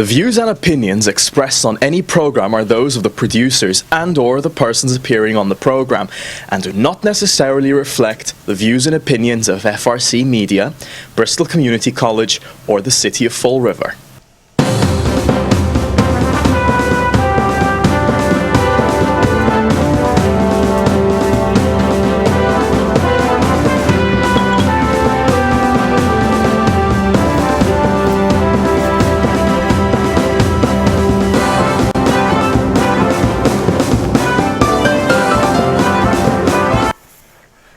The views and opinions expressed on any program are those of the producers and/or the persons appearing on the program and do not necessarily reflect the views and opinions of FRC Media, Bristol Community College, or the City of Fall River.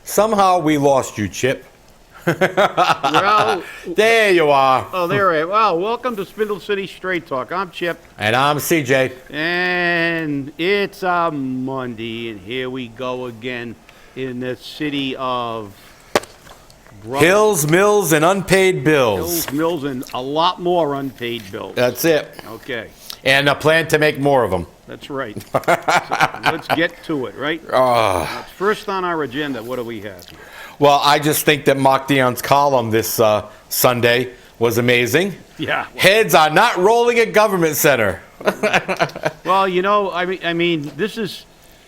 Somehow we lost you, Chip. Well, there you are. oh, there I am. Well, welcome to Spindle City Straight Talk. I'm Chip. And I'm CJ. And it's a Monday, and here we go again in the city of... Hills, mills, and unpaid bills. Hills, mills, and a lot more unpaid bills. That's it. Okay. And a plan to make more of them. That's right. So let's get to it, right? First on our agenda, what do we have here? Well, I just think that Marc Dion's column this Sunday was amazing. Yeah. Heads are not rolling at Government Center. Well, I mean, this is,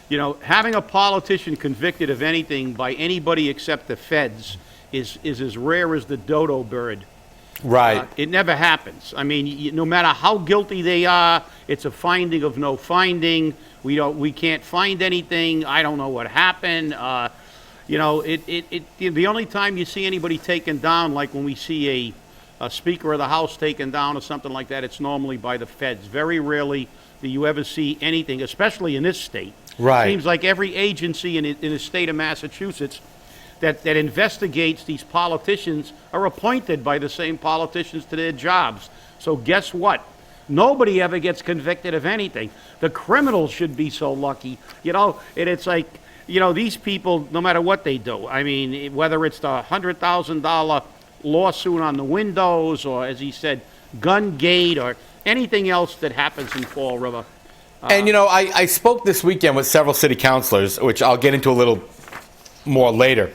having a politician convicted of anything by anybody except the feds is as rare as the dodo bird. Right. It never happens. I mean, no matter how guilty they are, it's a finding of no finding. We can't find anything. I don't know what happened. The only time you see anybody taken down, like when we see a Speaker of the House taken down or something like that, it's normally by the feds. Very rarely do you ever see anything, especially in this state. Right. It seems like every agency in the state of Massachusetts that investigates these politicians are appointed by the same politicians to their jobs. So guess what? Nobody ever gets convicted of anything. The criminals should be so lucky, and it's like, these people, no matter what they do, I mean, whether it's the $100,000 lawsuit on the windows or, as he said, gun gate or anything else that happens in Fall River. And, I spoke this weekend with several city councilors, which I'll get into a little more later.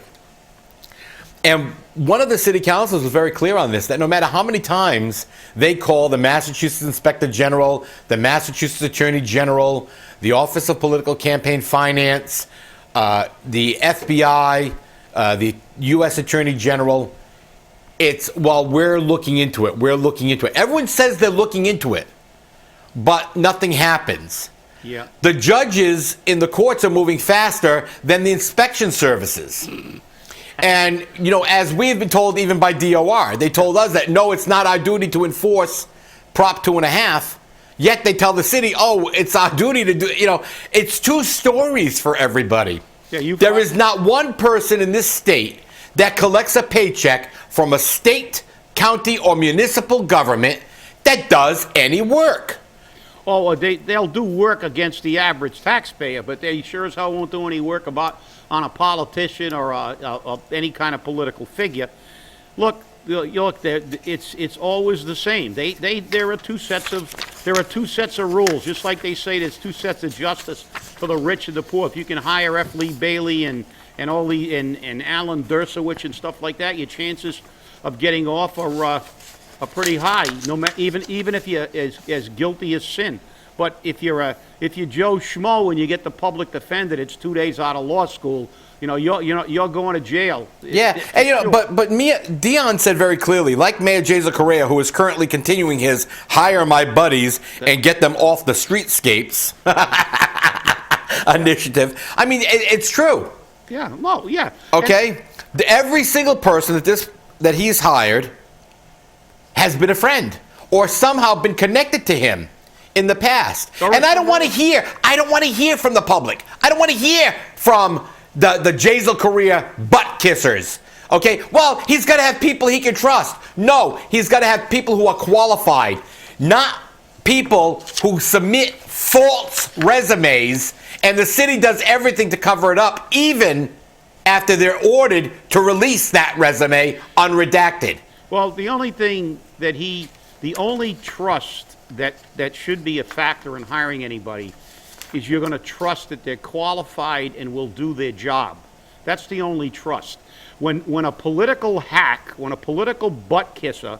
And one of the city councilors was very clear on this, that no matter how many times they call the Massachusetts Inspector General, the Massachusetts Attorney General, the Office of Political Campaign Finance, the FBI, the U.S. Attorney General, we're looking into it. We're looking into it. Everyone says they're looking into it, but nothing happens. Yeah. The judges in the courts are moving faster than the inspection services. And, as we've been told even by DOR, they told us that, no, it's not our duty to enforce Prop 2.5, yet they tell the city, oh, it's our duty to do, it's two stories for everybody. Yeah, there is not one person in this state that collects a paycheck from a state, county, or municipal government that does any work. Oh, they'll do work against the average taxpayer, but they sure as hell won't do any work on a politician or any kind of political figure. Look, it's always the same. There are two sets of rules, just like they say there's two sets of justice for the rich and the poor. If you can hire F. Lee Bailey and Alan Dershowitz and stuff like that, your chances of getting off are pretty high. Even if you're as guilty as sin. But if you're Joe Schmo and you get the public defender, it's 2 days out of law school. You're going to jail. Yeah, and but Dion said very clearly, like Mayor Jason Correa, who is currently continuing his hire my buddies and get them off the streetscapes initiative. I mean, it's true. Yeah. Well, yeah. Okay. Every single person that he's hired has been a friend or somehow been connected to him in the past. And I don't want to hear from the public. I don't want to hear from the Jason Correa butt kissers. Okay? Well, he's got to have people he can trust. No, he's got to have people who are qualified, not people who submit false resumes, and the city does everything to cover it up, even after they're ordered to release that resume unredacted. Well, the only trust that should be a factor in hiring anybody is you're going to trust that they're qualified and will do their job. That's the only trust. When a political hack, when a political butt kisser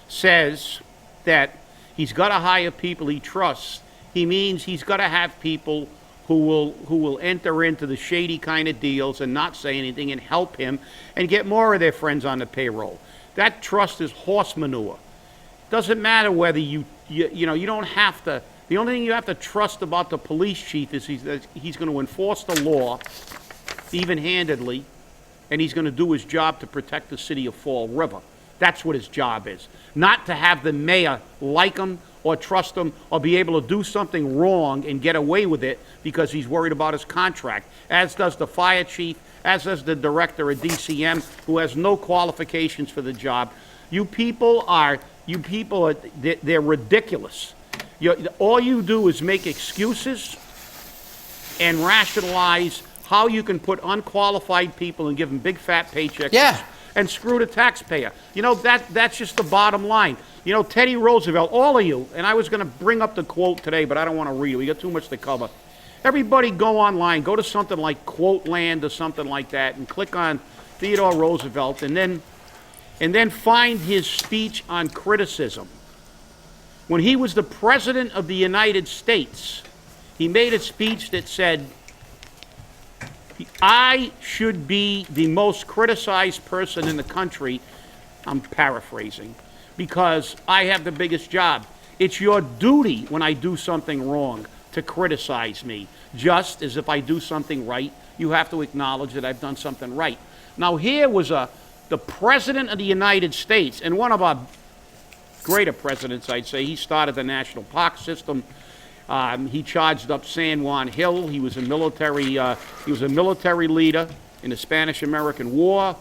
says that he's got to hire people he trusts. He means he's got to have people who will enter into the shady kind of deals and not say anything and help him and get more of their friends on the payroll. That trust is horse manure. Doesn't matter whether you don't have to. The only thing you have to trust about the police chief is he's going to enforce the law even-handedly, and he's going to do his job to protect the city of Fall River. That's what his job is. Not to have the mayor like him or trust him or be able to do something wrong and get away with it because he's worried about his contract, as does the fire chief, as does the director of DCM, who has no qualifications for the job. You people are, they're ridiculous. All you do is make excuses and rationalize how you can put unqualified people and give them big fat paychecks. Yeah. And screw the taxpayer. That's just the bottom line. Teddy Roosevelt, all of you, and I was going to bring up the quote today, but I don't want to read it. We got too much to cover. Everybody go online, go to something like Quote Land or something like that, and click on Theodore Roosevelt, and then find his speech on criticism. When he was the President of the United States, he made a speech that said, I should be the most criticized person in the country, I'm paraphrasing, because I have the biggest job. It's your duty when I do something wrong to criticize me. Just as if I do something right, you have to acknowledge that I've done something right. Now here was the President of the United States, and one of our greater presidents, I'd say. He started the national park system. He charged up San Juan Hill. He was a military leader in the Spanish-American War.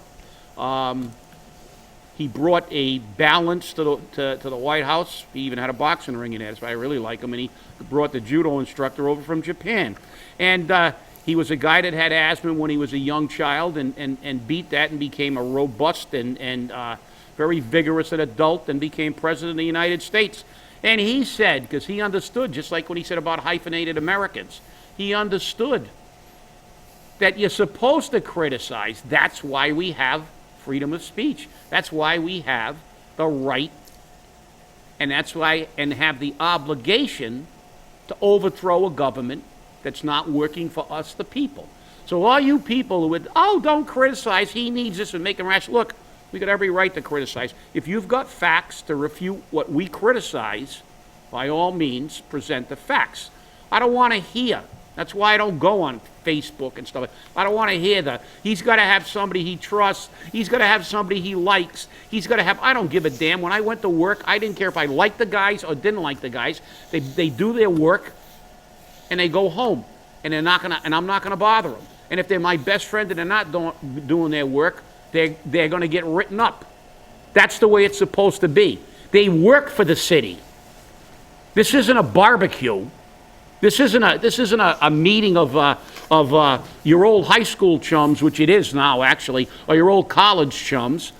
He brought a balance to the White House. He even had a boxing ring in there. That's why I really like him. And he brought the judo instructor over from Japan. And he was a guy that had asthma when he was a young child and beat that and became a robust and very vigorous adult and became president of the United States. And he said, because he understood, just like when he said about hyphenated Americans, he understood that you're supposed to criticize. That's why we have freedom of speech. That's why we have the right, and that's why, and have the obligation to overthrow a government that's not working for us, the people. So all you people who would, don't criticize, he needs this and make him rash. Look, we got every right to criticize. If you've got facts to refute what we criticize, by all means, present the facts. I don't want to hear. That's why I don't go on Facebook and stuff. I don't want to hear he's got to have somebody he trusts. He's got to have somebody he likes. He's got to have, I don't give a damn. When I went to work, I didn't care if I liked the guys or didn't like the guys. They do their work and they go home. And I'm not going to bother them. And if they're my best friend and they're not doing their work, they're going to get written up. That's the way it's supposed to be. They work for the city. This isn't a barbecue. This isn't a meeting of your old high school chums, which it is now actually, or your old college chums.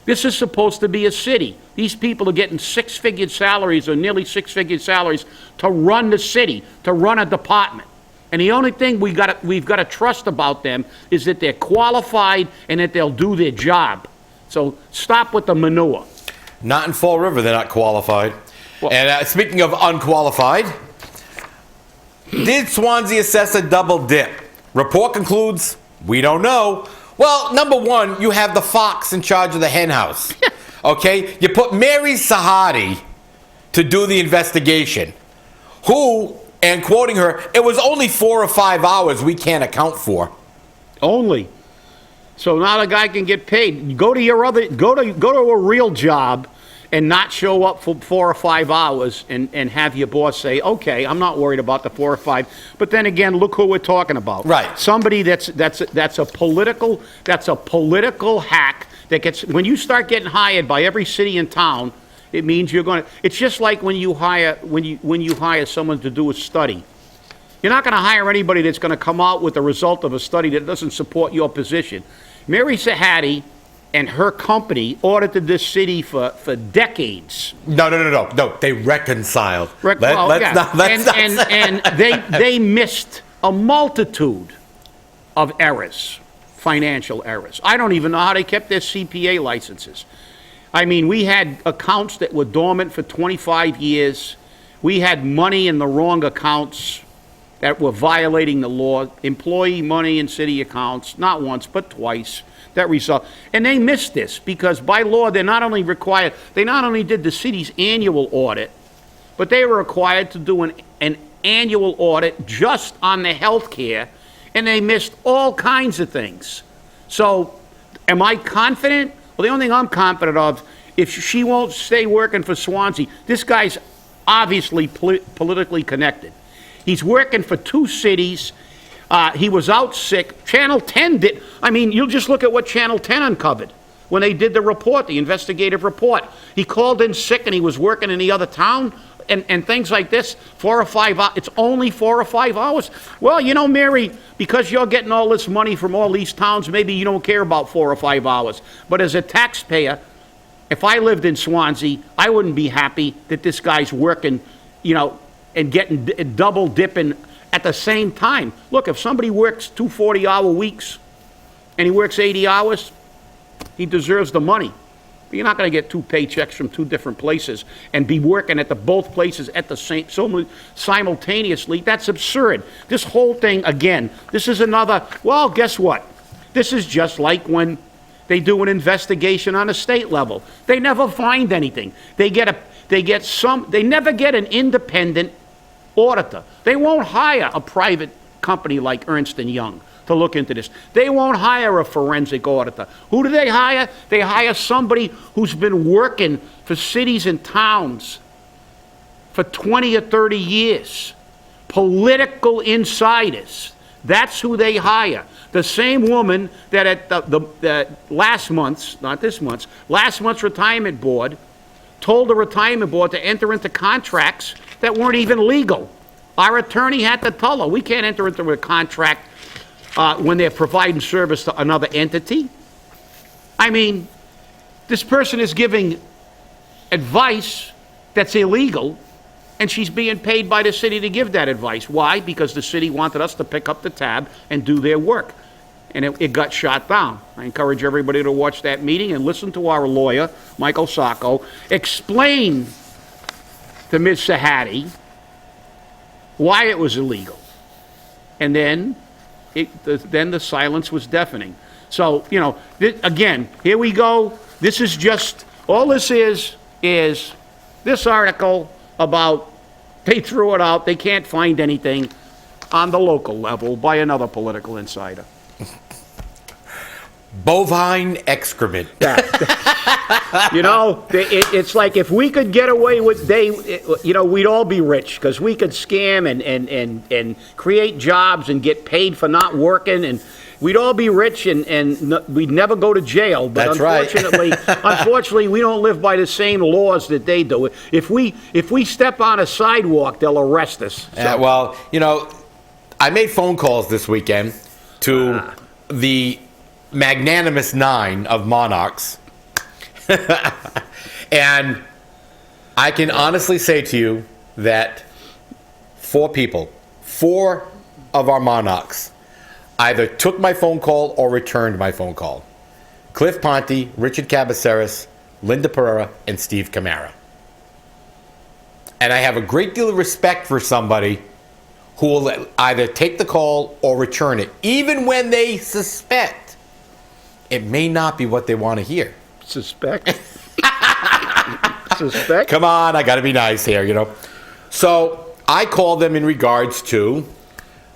This is supposed to be a city. These people are getting six-figure salaries or nearly six-figure salaries to run the city, to run a department. And the only thing we've got to trust about them is that they're qualified and that they'll do their job. So stop with the manure. Not in Fall River, they're not qualified. Well, and speaking of unqualified, did Swansea assess a double dip? Report concludes, we don't know. Well, number one, you have the fox in charge of the hen house. Okay? You put Mary Sahady to do the investigation. Who, and quoting her, it was only 4 or 5 hours we can't account for. Only. So now the guy can get paid. Go to a real job and not show up for 4 or 5 hours and have your boss say, okay, I'm not worried about the 4 or 5. But then again, look who we're talking about. Right. Somebody that's a political hack that gets, when you start getting hired by every city in town, it means you're going to, it's just like when you hire someone to do a study. You're not going to hire anybody that's going to come out with the result of a study that doesn't support your position. Mary Sahady and her company audited this city for decades. No. They reconciled. And they missed a multitude of errors, financial errors. I don't even know how they kept their CPA licenses. I mean, we had accounts that were dormant for 25 years. We had money in the wrong accounts that were violating the law, employee money in city accounts, not once, but twice. That result, and they missed this because by law they not only did the city's annual audit, but they were required to do an annual audit just on the health care, and they missed all kinds of things. So, am I confident? Well, the only thing I'm confident of, if she won't stay working for Swansea, this guy's obviously politically connected. He's working for two cities. He was out sick. Channel 10 did. I mean, you'll just look at what Channel 10 uncovered when they did the report, the investigative report. He called in sick and he was working in the other town and things like this. 4 or 5 hours. It's only 4 or 5 hours. Well, you know, Mary, because you're getting all this money from all these towns, maybe you don't care about 4 or 5 hours. But as a taxpayer, if I lived in Swansea, I wouldn't be happy that this guy's working, you know, and getting double dipping at the same time. Look, if somebody works 2 40-hour weeks and he works 80 hours, he deserves the money. But you're not going to get 2 paychecks from 2 different places and be working at both places at the same simultaneously. That's absurd. This whole thing, again, this is another, well, guess what? This is just like when they do an investigation on a state level. They never find anything. They never get an independent auditor. They won't hire a private company like Ernst & Young to look into this. They won't hire a forensic auditor. Who do they hire? They hire somebody who's been working for cities and towns for 20 or 30 years. Political insiders. That's who they hire. The same woman that at the last month's retirement board told the retirement board to enter into contracts that weren't even legal. Our attorney had to tell her, we can't enter into a contract when they're providing service to another entity. I mean, this person is giving advice that's illegal, and she's being paid by the city to give that advice. Why? Because the city wanted us to pick up the tab and do their work. And it got shot down. I encourage everybody to watch that meeting and listen to our lawyer, Michael Sacco, explain to Ms. Sahady why it was illegal. And then the silence was deafening. So, you know, again, here we go. This is just, all this is this article about they threw it out, they can't find anything on the local level by another political insider. Bovine excrement. You know, it's like if we could get away with, we'd all be rich because we could scam and create jobs and get paid for not working, and we'd all be rich and we'd never go to jail. But that's unfortunately, we don't live by the same laws that they do. If we step on a sidewalk, they'll arrest us. So. Well, you know, I made phone calls this weekend to the magnanimous 9 of monarchs. And I can honestly say to you that 4 of our monarchs either took my phone call or returned my phone call. Cliff Ponte, Richard Cabaceres, Linda Pereira, and Steve Camara. And I have a great deal of respect for somebody who will either take the call or return it, even when they suspect it may not be what they want to hear. Suspect? Suspect? Come on, I got to be nice here, you know. So I called them in regards to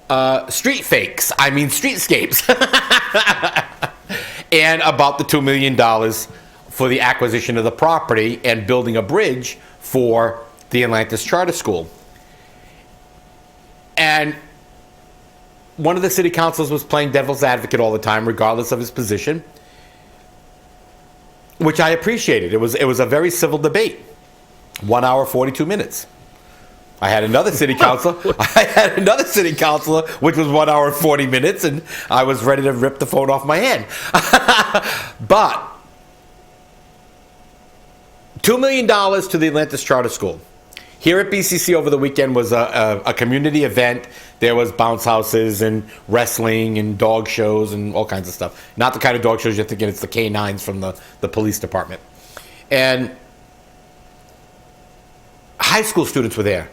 streetscapes. And about the $2 million for the acquisition of the property and building a bridge for the Atlantis Charter School. And one of the city councilors was playing devil's advocate all the time, regardless of his position, which I appreciated. It was a very civil debate. 1 hour, 42 minutes. I had another city councilor, which was 1 hour and 40 minutes, and I was ready to rip the phone off my hand. But $2 million to the Atlantis Charter School. Here at BCC over the weekend was a community event. There was bounce houses and wrestling and dog shows and all kinds of stuff. Not the kind of dog shows you're thinking it's the canines from the police department. and high school students were there.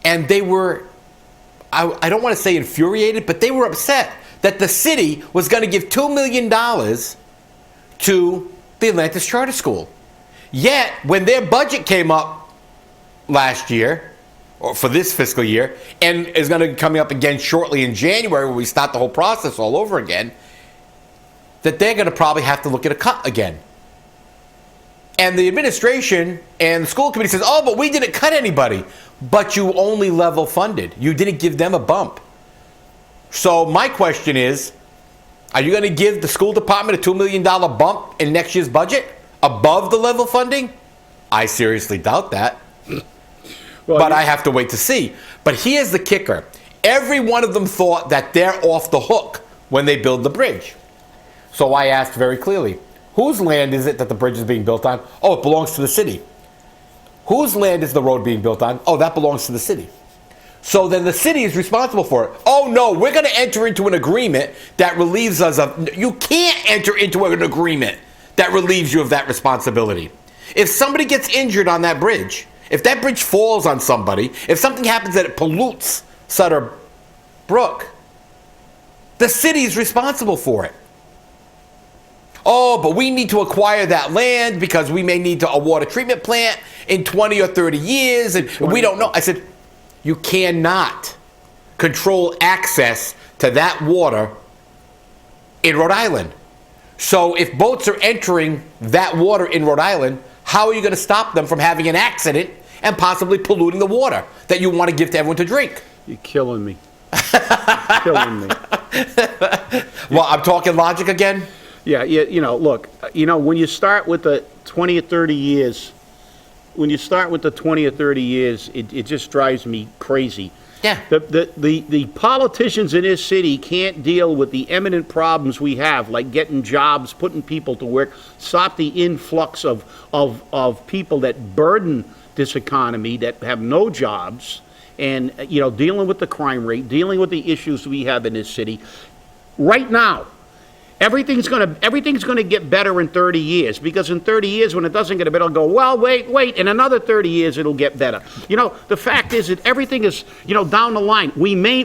And they were, I don't want to say infuriated, but they were upset that the city was going to give $2 million to the Atlantis Charter School. Yet, when their budget came up last year, or for this fiscal year, and is going to be coming up again shortly in January when we start the whole process all over again, that they're going to probably have to look at a cut again. And the administration and the school committee says, oh, but we didn't cut anybody. But you only level funded. You didn't give them a bump. So my question is, are you going to give the school department a $2 million bump in next year's budget above the level funding? I seriously doubt that. Well, but I have to wait to see. But here's the kicker. Every one of them thought that they're off the hook when they build the bridge. So I asked very clearly, whose land is it that the bridge is being built on? Oh, it belongs to the city. Whose land is the road being built on? Oh, that belongs to the city. So then the city is responsible for it. Oh, no, we're going to enter into an agreement that relieves us of... You can't enter into an agreement that relieves you of that responsibility. If somebody gets injured on that bridge, if that bridge falls on somebody, if something happens that it pollutes Sutter Brook, the city is responsible for it. Oh, but we need to acquire that land because we may need a water treatment plant in 20 or 30 years, and we don't know. I said, you cannot control access to that water in Rhode Island. So if boats are entering that water in Rhode Island, how are you going to stop them from having an accident and possibly polluting the water that you want to give to everyone to drink? You're killing me. You're killing me. Well, I'm talking logic again? Yeah, look, when you start with the 20 or 30 years, it just drives me crazy. Yeah. The politicians in this city can't deal with the eminent problems we have, like getting jobs, putting people to work, stop the influx of people that burden this economy, that have no jobs, and, dealing with the crime rate, dealing with the issues we have in this city. Right now, everything's gonna get better in 30 years, because in 30 years, when it doesn't get better, it'll go, well, wait, in another 30 years it'll get better. The fact is that everything is, down the line. We may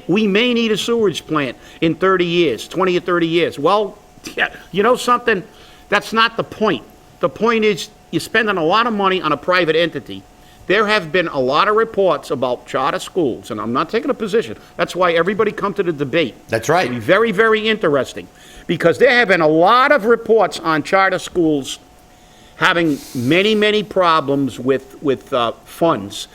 need a sewage plant in 30 years, 20 or 30 years. Well, yeah, something, that's not the point. The point is you're spending a lot of money on a private entity. There have been a lot of reports about charter schools, and I'm not taking a position. That's why everybody come to the debate. That's right. It'll be very, very interesting, because there have been a lot of reports on charter schools having many, many problems with funds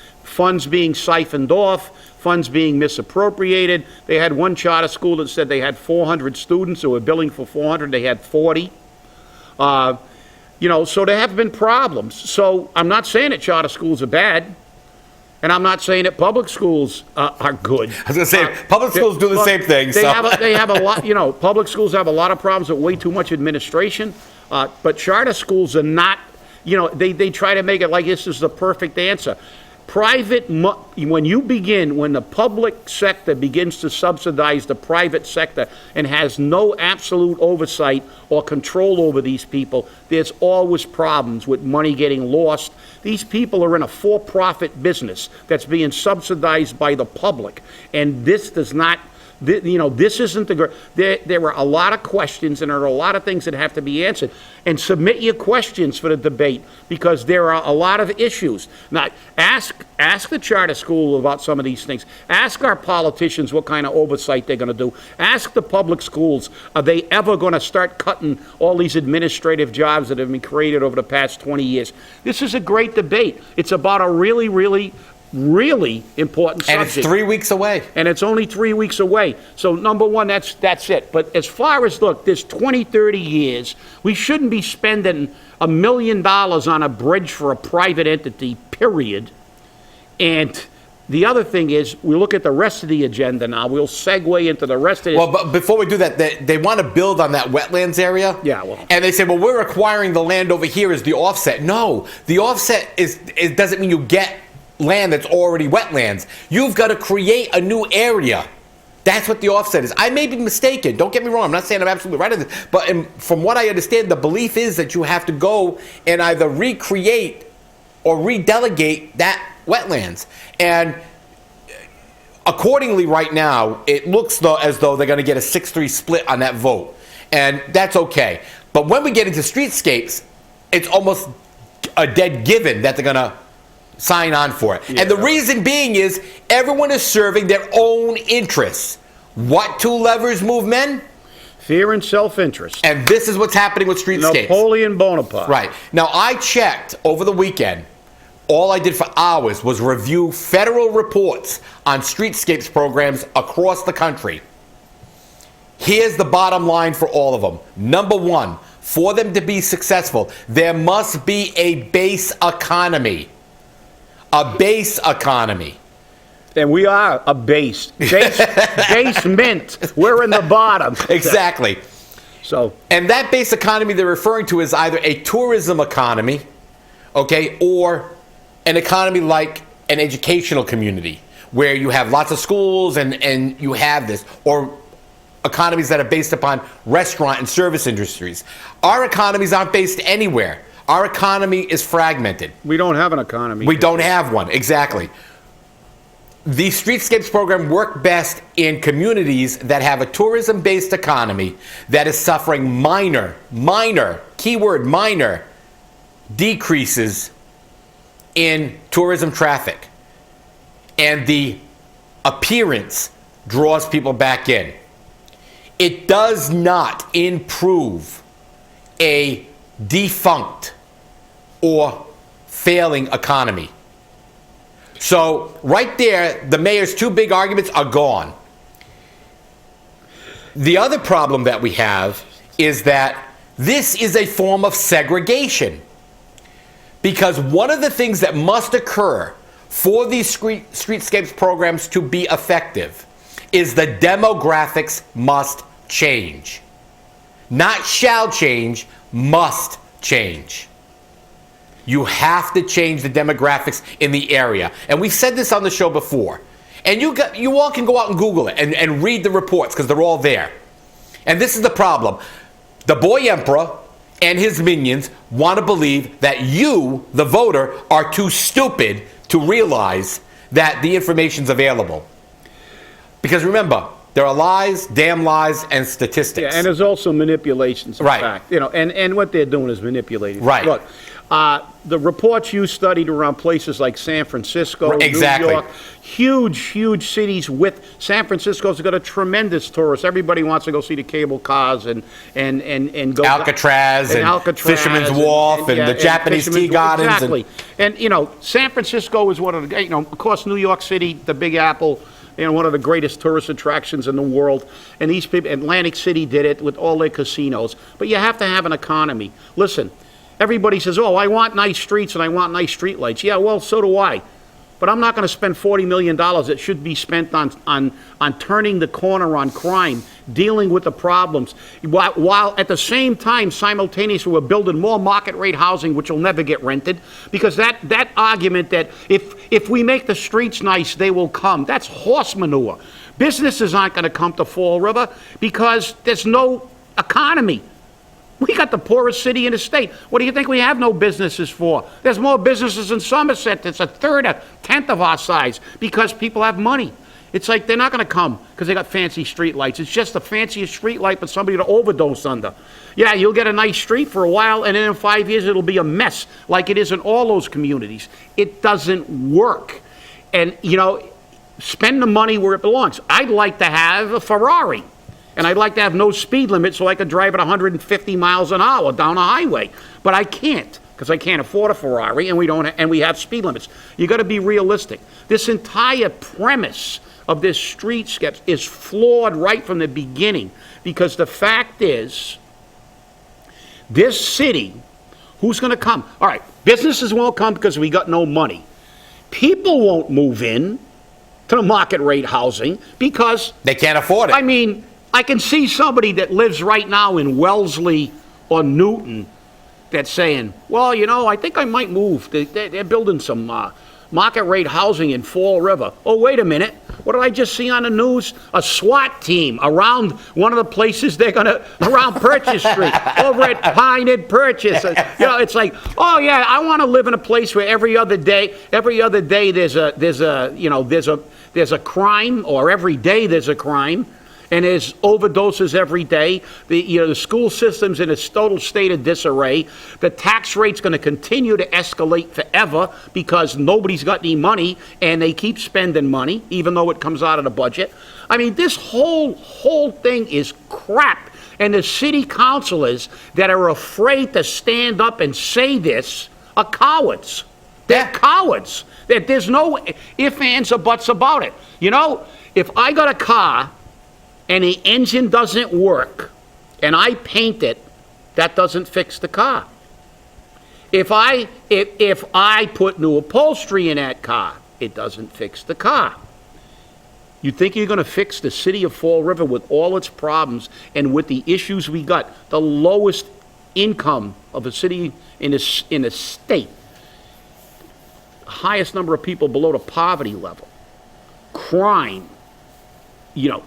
being siphoned off, funds being misappropriated. They had one charter school that said they had 400 students who were billing for 400. They had 40. So there have been problems. So I'm not saying that charter schools are bad, and I'm not saying that public schools are good. I was going to say, public schools do the same thing. They have a lot, public schools have a lot of problems with way too much administration, but charter schools are not, they try to make it like this is the perfect answer. When the public sector begins to subsidize the private sector and has no absolute oversight or control over these people, there's always problems with money getting lost. These people are in a for-profit business that's being subsidized by the public, and this does not. This isn't there are a lot of questions, and there are a lot of things that have to be answered. And submit your questions for the debate, because there are a lot of issues. Now, ask the charter school about some of these things. Ask our politicians what kind of oversight they're going to do. Ask the public schools, are they ever going to start cutting all these administrative jobs that have been created over the past 20 years? This is a great debate. It's about a really, really important subject. And it's 3 weeks away. And it's only 3 weeks away. So number one, that's it. But as far as, look, there's 20, 30 years, we shouldn't be spending $1 million on a bridge for a private entity, period. And the other thing is, we look at the rest of the agenda now. We'll segue into the rest of it. Well, but before we do that, they want to build on that wetlands area. Yeah, well. And they say, well, we're acquiring the land over here as the offset. No, the offset it doesn't mean you get land that's already wetlands. You've got to create a new area That's what the offset is. I may be mistaken. Don't get me wrong. I'm not saying I'm absolutely right on this. But from what I understand, the belief is that you have to go and either recreate or redelegate that wetlands. And accordingly, right now, it looks as though they're going to get a 6-3 split on that vote. And that's okay. But when we get into streetscapes, it's almost a dead given that they're going to sign on for it. Yeah. And the reason being is everyone is serving their own interests. What two levers move men? Fear and self-interest. And this is what's happening with streetscapes. Napoleon Bonaparte. Right. Now, I checked over the weekend. All I did for hours was review federal reports on streetscapes programs across the country. Here's the bottom line for all of them. Number one, for them to be successful, there must be a base economy. A base economy. And we are a basement. We're in the bottom. Exactly. So, and that base economy they're referring to is either a tourism economy, okay, or an economy like an educational community where you have lots of schools and you have this, or economies that are based upon restaurant and service industries. Our economies aren't based anywhere. Our economy is fragmented. We don't have an economy. We don't have one, exactly. The Streetscapes program work best in communities that have a tourism-based economy that is suffering minor, keyword minor, decreases in tourism traffic. And the appearance draws people back in. It does not improve a defunct or failing economy. So right there, the mayor's two big arguments are gone. The other problem that we have is that this is a form of segregation. Because one of the things that must occur for these streetscapes programs to be effective is the demographics must change. Not shall change, must change. You have to change the demographics in the area. And we've said this on the show before. And you all can go out and Google it and read the reports because they're all there. And this is the problem. The boy emperor and his minions want to believe that you, the voter, are too stupid to realize that the information's available. Because remember, there are lies, damn lies, and statistics. Yeah, and there's also manipulations, in right. fact. You know, and what they're doing is manipulating. Right. Look, the reports you studied around places like San Francisco, exactly. New York, huge cities with San Francisco's got a tremendous tourist. Everybody wants to go see the cable cars and go Alcatraz and Fisherman's Wharf and the Japanese tea gardens. Exactly. And you know, San Francisco is one of the, you know, of course, New York City, the Big Apple, you know, one of the greatest tourist attractions in the world. And these people, Atlantic City did it with all their casinos. But you have to have an economy. Listen, everybody says, oh, I want nice streets and I want nice streetlights. Yeah, well, so do I. But I'm not going to spend $40 million that should be spent on turning the corner on crime, dealing with the problems, while at the same time, simultaneously, we're building more market rate housing, which will never get rented. Because that argument that if we make the streets nice, they will come, that's horse manure. Businesses aren't going to come to Fall River because there's no economy. We got the poorest city in the state. What do you think we have no businesses for? There's more businesses in Somerset that's a third, a tenth of our size because people have money. It's like they're not going to come because they got fancy street lights. It's just the fanciest street light for somebody to overdose under. Yeah, you'll get a nice street for a while, and then in 5 years it'll be a mess like it is in all those communities. It doesn't work. And, you know, spend the money where it belongs. I'd like to have a Ferrari. And I'd like to have no speed limit so I could drive at 150 miles an hour down a highway. But I can't because I can't afford a Ferrari and we have speed limits. You got to be realistic. This entire premise of this streetscapes is flawed right from the beginning because the fact is this city, who's going to come? All right, businesses won't come because we got no money. People won't move in to the market rate housing because they can't afford it. I mean, I can see somebody that lives right now in Wellesley or Newton that's saying, well, you know, I think I might move. They're building some market rate housing in Fall River. Oh, wait a minute. what did I just see on the news? A SWAT team around one of the places around Purchase Street, over at Pine and Purchase. It's like, oh yeah, I want to live in a place where every other day there's a crime, or every day there's a crime. And there's overdoses every day. The school system's in a total state of disarray. The tax rate's going to continue to escalate forever because nobody's got any money, and they keep spending money, even though it comes out of the budget. I mean, this whole thing is crap. And the city councilors that are afraid to stand up and say this are cowards. They're cowards. There's no ifs, ands, or buts about it. If I got a car and the engine doesn't work, and I paint it, that doesn't fix the car. If I put new upholstery in that car, it doesn't fix the car. You think you're going to fix the city of Fall River with all its problems and with the issues we got, the lowest income of a city in a state, highest number of people below the poverty level, crime,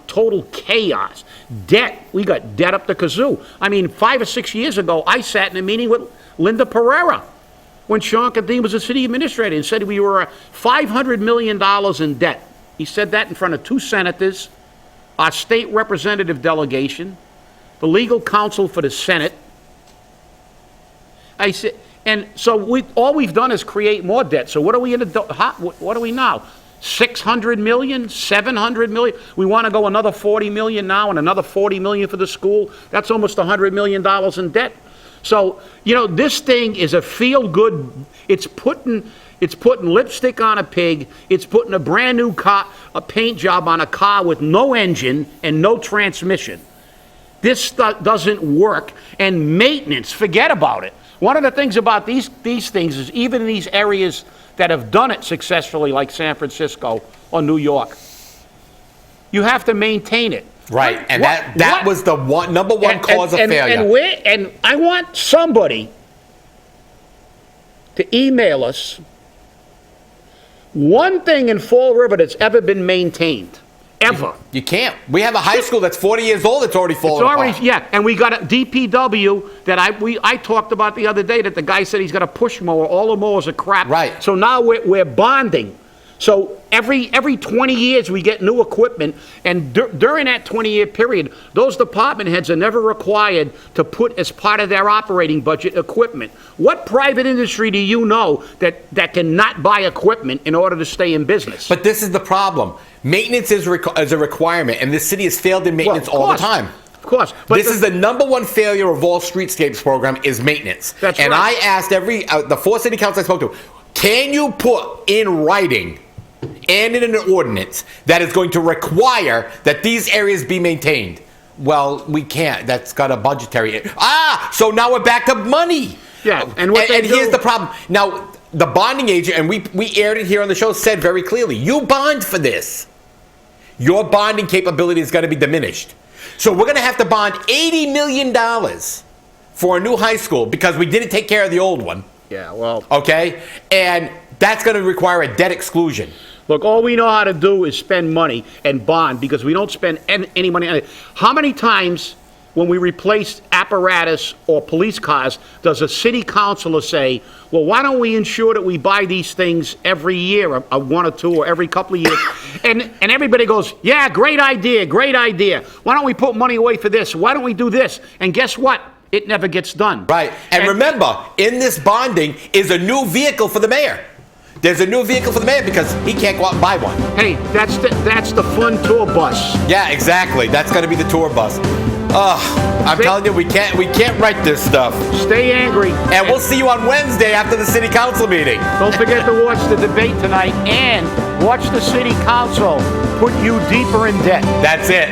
total chaos, debt. We got debt up the kazoo. I mean, 5 or 6 years ago, I sat in a meeting with Linda Pereira when Sean Cadine was the city administrator and said we were $500 million in debt. He said that in front of 2 senators, our state representative delegation, the legal counsel for the Senate. I said, and so all we've done is create more debt. So what are we what are we now? 600 million, 700 million. We want to go another 40 million now and another 40 million for the school. That's almost $100 million in debt. So, this thing is a feel-good. It's putting lipstick on a pig. It's putting a brand new a paint job on a car with no engine and no transmission. This stuff doesn't work. And maintenance, forget about it. One of the things about these things is even in these areas that have done it successfully, like San Francisco or New York, you have to maintain it. Right, and that was the number one cause of failure. And I want somebody to email us one thing in Fall River that's ever been maintained. Ever. You can't. We have a high school that's 40 years old that's already fallen apart. Yeah, and we got a DPW that I talked about the other day that the guy said he's got a push mower. All the mowers are crap. Right. So now we're bonding. So every 20 years we get new equipment, and during that 20-year period, those department heads are never required to put as part of their operating budget equipment. What private industry do you know that cannot buy equipment in order to stay in business? But this is the problem. Maintenance is a requirement, and this city has failed in maintenance all the time. Of course. But this is the number one failure of all streetscapes program is maintenance. That's and right. I asked the 4 city councils I spoke to, can you put in writing and in an ordinance that is going to require that these areas be maintained? Well, we can't. That's got a budgetary. So now we're back to money. Yeah, and here's the problem. Now, the bonding agent, and we aired it here on the show, said very clearly, you bond for this. Your bonding capability is going to be diminished. So we're going to have to bond $80 million for a new high school because we didn't take care of the old one. Yeah, well. Okay? And that's going to require a debt exclusion. Look, all we know how to do is spend money and bond because we don't spend any money on it. How many times when we replace apparatus or police cars does a city councilor say, well, why don't we ensure that we buy these things every year, one or two, or every couple of years? and everybody goes, yeah, great idea, great idea. Why don't we put money away for this? Why don't we do this? And guess what? It never gets done. Right. And remember, in this bonding is a new vehicle for the mayor. There's a new vehicle for the mayor because he can't go out and buy one. Hey, that's the fun tour bus. Yeah, exactly. That's going to be the tour bus. I'm telling you, we can't write this stuff. Stay angry. And we'll see you on Wednesday after the city council meeting. Don't forget to watch the debate tonight and watch the city council put you deeper in debt. That's it.